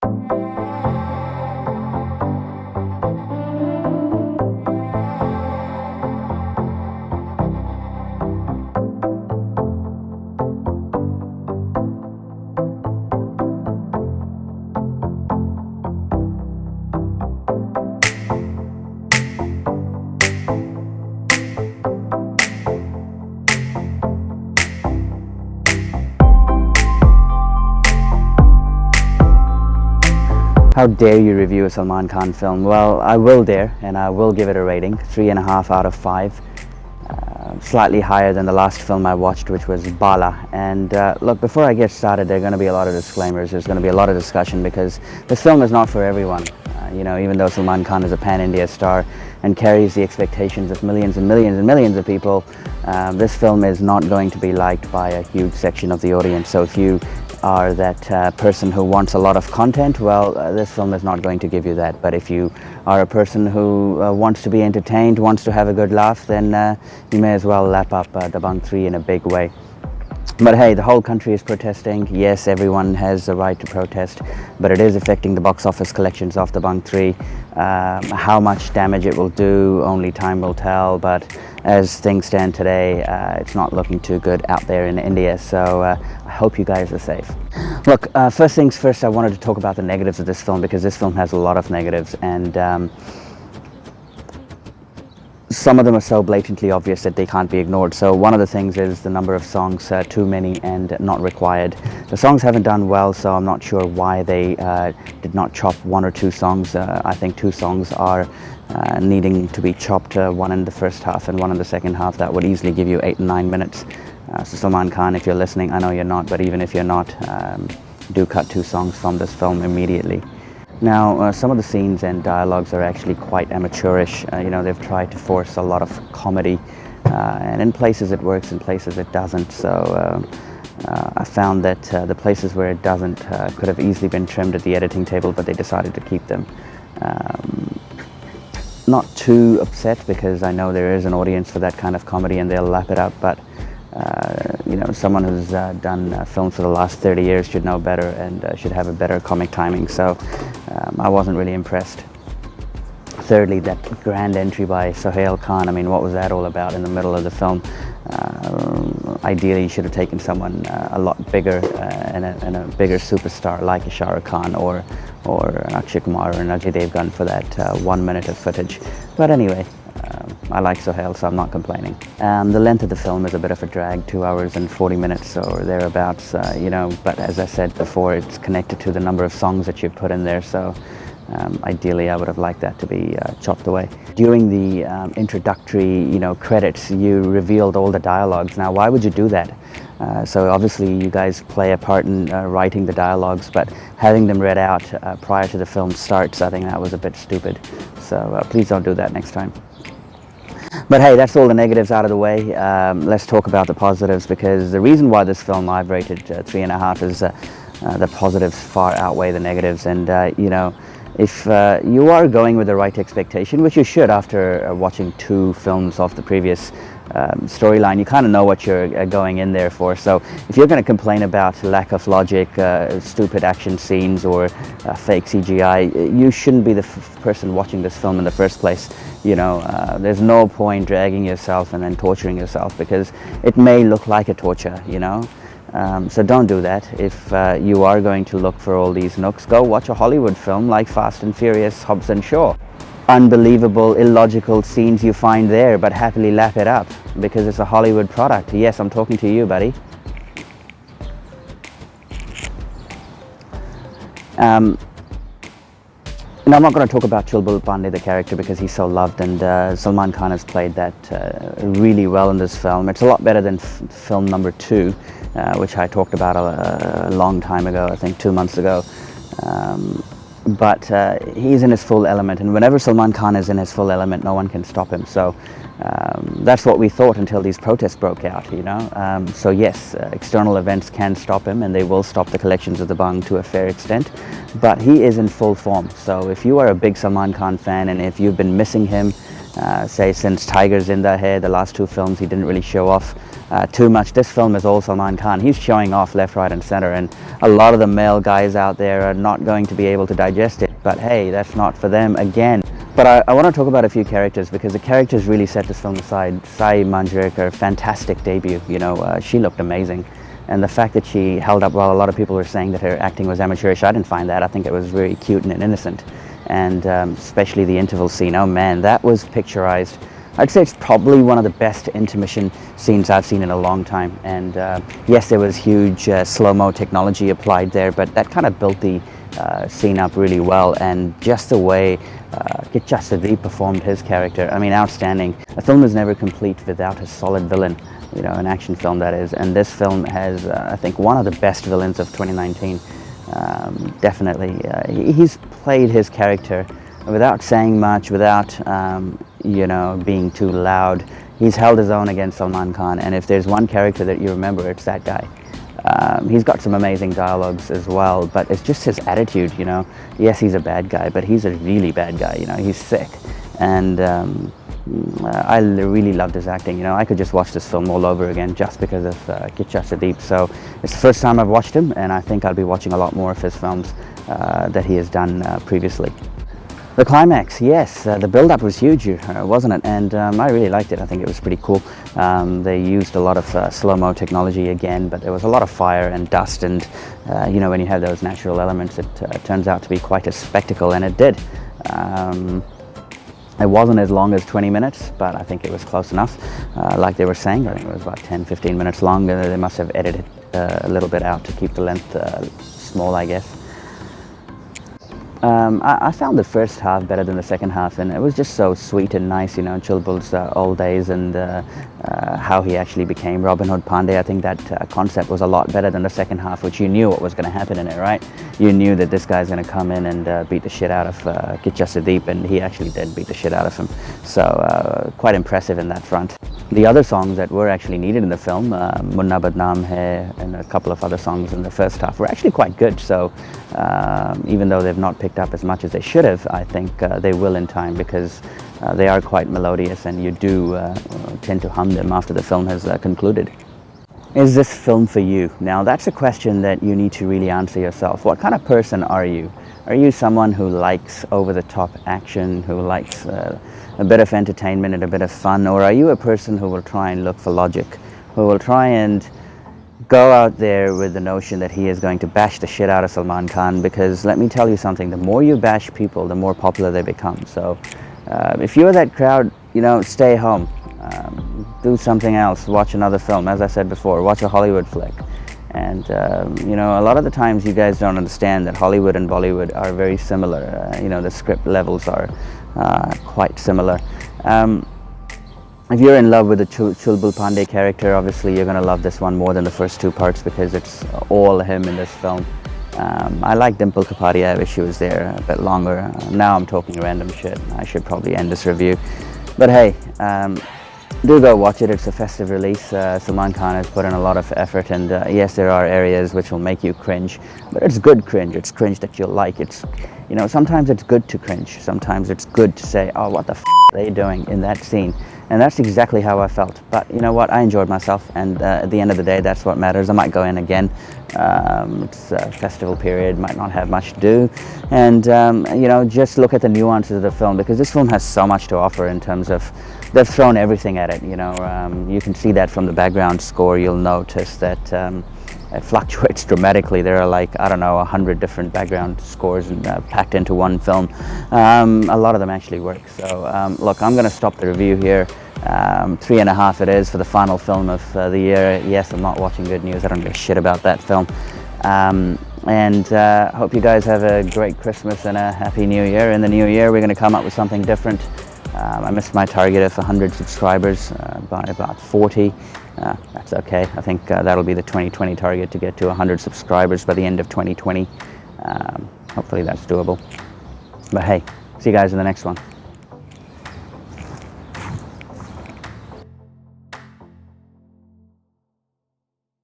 How dare you review a Salman Khan film? Well, I will dare, and I will give it a rating, 3.5 out of 5. Slightly higher than the last film I watched, which was Bala. And look, before I get started, there are going to be a lot of disclaimers. There's going to be a lot of discussion because this film is not for everyone. You know, even though Salman Khan is a pan-India star and carries the expectations of millions and millions and millions of people, this film is not going to be liked by a huge section of the audience. So if you are that person who wants a lot of content, well, this film is not going to give you that. But if you are a person who wants to be entertained, wants to have a good laugh, then you may as well lap up Dabangg 3 in a big way. But hey, the whole country is protesting. Yes, everyone has the right to protest, but it is affecting the box office collections of Dabangg 3. How much damage it will do, only time will tell, but as things stand today, it's not looking too good out there in India, so I hope you guys are safe. Look, first things first, I wanted to talk about the negatives of this film because this film has a lot of negatives, and some of them are so blatantly obvious that they can't be ignored. So one of the things is the number of songs, too many and not required. The songs haven't done well, so I'm not sure why they did not chop 1 or 2 songs. I think 2 songs are needing to be chopped, one in the first half and one in the second half. That would easily give you 8 and 9 minutes. So Salman Khan, if you're listening, I know you're not, but even if you're not, do cut 2 songs from this film immediately. Now, some of the scenes and dialogues are actually quite amateurish. You know, they've tried to force a lot of comedy, and in places it works, in places it doesn't. So I found that the places where it doesn't could have easily been trimmed at the editing table, but they decided to keep them. Not too upset because I know there is an audience for that kind of comedy and they'll lap it up, but you know, someone who's done films for the last 30 years should know better and should have a better comic timing, so I wasn't really impressed. Thirdly, that grand entry by Sohail Khan, I mean, what was that all about in the middle of the film? Ideally, you should have taken someone a lot bigger and a bigger superstar like a Shah Rukh Khan or an Akshay Kumar or an Ajay Devgan for that 1 minute of footage. But anyway, I like Sohail, so I'm not complaining. The length of the film is a bit of a drag, 2 hours and 40 minutes or thereabouts, you know, but as I said before, it's connected to the number of songs that you've put in there, so ideally I would have liked that to be chopped away. During the introductory, you know, credits, you revealed all the dialogues. Now, why would you do that? So obviously you guys play a part in writing the dialogues, but having them read out prior to the film starts, I think that was a bit stupid. So please don't do that next time. But hey, that's all the negatives out of the way. Let's talk about the positives, because the reason why this film I've rated 3.5 is the positives far outweigh the negatives. And you know, if you are going with the right expectation, which you should after watching 2 films of the previous storyline, you kind of know what you're going in there for. So if you're going to complain about lack of logic, stupid action scenes, or fake CGI, you shouldn't be the person watching this film in the first place. You know, there's no point dragging yourself and then torturing yourself, because it may look like a torture, you know. So don't do that. If you are going to look for all these nooks, go watch a Hollywood film like Fast and Furious, Hobbs and Shaw. Unbelievable, illogical scenes you find there, but happily lap it up because it's a Hollywood product. Yes, I'm talking to you, buddy. And I'm not going to talk about Chulbul Pandey, the character, because he's so loved, and Salman Khan has played that really well in this film. It's a lot better than film number 2, which I talked about a long time ago, I think 2 months ago. But he's in his full element, and whenever Salman Khan is in his full element, no one can stop him. So that's what we thought until these protests broke out, you know. So yes, external events can stop him, and they will stop the collections of Dabangg to a fair extent, but he is in full form. So if you are a big Salman Khan fan, and if you've been missing him, say since Tiger Zinda Hai, the last two films, he didn't really show off too much. This film is all Salman Khan. He's showing off left, right and center, and a lot of the male guys out there are not going to be able to digest it. But hey, that's not for them again. But I want to talk about a few characters, because the characters really set this film aside. Sai Manjrekar, fantastic debut. You know, she looked amazing. And the fact that she held up while a lot of people were saying that her acting was amateurish, I didn't find that. I think it was very cute and innocent. And especially the interval scene, oh man, that was picturized. I'd say it's probably one of the best intermission scenes I've seen in a long time. And yes, there was huge slow-mo technology applied there, but that kind of built the scene up really well. And just the way Kicha Sudeep performed his character, I mean, outstanding. A film is never complete without a solid villain, you know, an action film that is. And this film has, I think, one of the best villains of 2019. Definitely. He's played his character without saying much, without, you know, being too loud. He's held his own against Salman Khan, and if there's one character that you remember, it's that guy. He's got some amazing dialogues as well, but it's just his attitude, you know. Yes, he's a bad guy, but he's a really bad guy, you know. He's sick. And I really loved his acting, you know. I could just watch this film all over again just because of Kicha Sudeep. So it's the first time I've watched him, and I think I'll be watching a lot more of his films that he has done previously. The climax, yes, the build-up was huge, wasn't it? And I really liked it. I think it was pretty cool. They used a lot of slow-mo technology again, but there was a lot of fire and dust, and you know, when you have those natural elements, it turns out to be quite a spectacle, and it did. It wasn't as long as 20 minutes, but I think it was close enough. Like they were saying, I think it was about 10-15 minutes long. They must have edited a little bit out to keep the length small, I guess. I found the first half better than the second half, and it was just so sweet and nice, you know, Chulbul's old days and how he actually became Robin Hood Pandey. I think that concept was a lot better than the second half, which you knew what was going to happen in it, right? You knew that this guy's going to come in and beat the shit out of Kicha Sudeep, and he actually did beat the shit out of him. So quite impressive in that front. The other songs that were actually needed in the film, Munna Badnaam Hai and a couple of other songs in the first half, were actually quite good. So even though they've not picked up as much as they should have, I think they will in time, because they are quite melodious, and you do tend to hum them after the film has concluded. Is this film for you? Now that's a question that you need to really answer yourself. What kind of person are you? Are you someone who likes over-the-top action, who likes a bit of entertainment and a bit of fun, or are you a person who will try and look for logic, who will try and go out there with the notion that he is going to bash the shit out of Salman Khan? Because let me tell you something, the more you bash people, the more popular they become. So if you're that crowd, you know, stay home, do something else, watch another film. As I said before, watch a Hollywood flick. And you know, a lot of the times you guys don't understand that Hollywood and Bollywood are very similar. You know, the script levels are quite similar. If you're in love with the Chulbul Pandey character, obviously you're going to love this one more than the first two parts, because it's all him in this film. I like Dimple Kapadia. I wish she was there a bit longer. Now I'm talking random shit. I should probably end this review. But hey, do go watch it. It's a festive release. Salman Khan has put in a lot of effort, and yes, there are areas which will make you cringe, but it's good cringe. It's cringe that you'll like. It's, you know, sometimes it's good to cringe. Sometimes it's good to say, oh, what the f are they doing in that scene? And that's exactly how I felt. But you know what? I enjoyed myself, and at the end of the day, that's what matters. I might go in again. It's a festival period, might not have much to do, and you know, just look at the nuances of the film, because this film has so much to offer in terms of they've thrown everything at it. You know, you can see that from the background score. You'll notice that it fluctuates dramatically. There are like, I don't know, 100 different background scores packed into one film. A lot of them actually work. So look, I'm going to stop the review here. 3.5 it is for the final film of the year. Yes, I'm not watching Good News. I don't give a shit about that film. And hope you guys have a great Christmas and a happy New Year. In the new year, we're going to come up with something different. I missed my target of 100 subscribers by about 40. That's okay. I think that'll be the 2020 target, to get to 100 subscribers by the end of 2020. Hopefully that's doable. But hey, see you guys in the next one.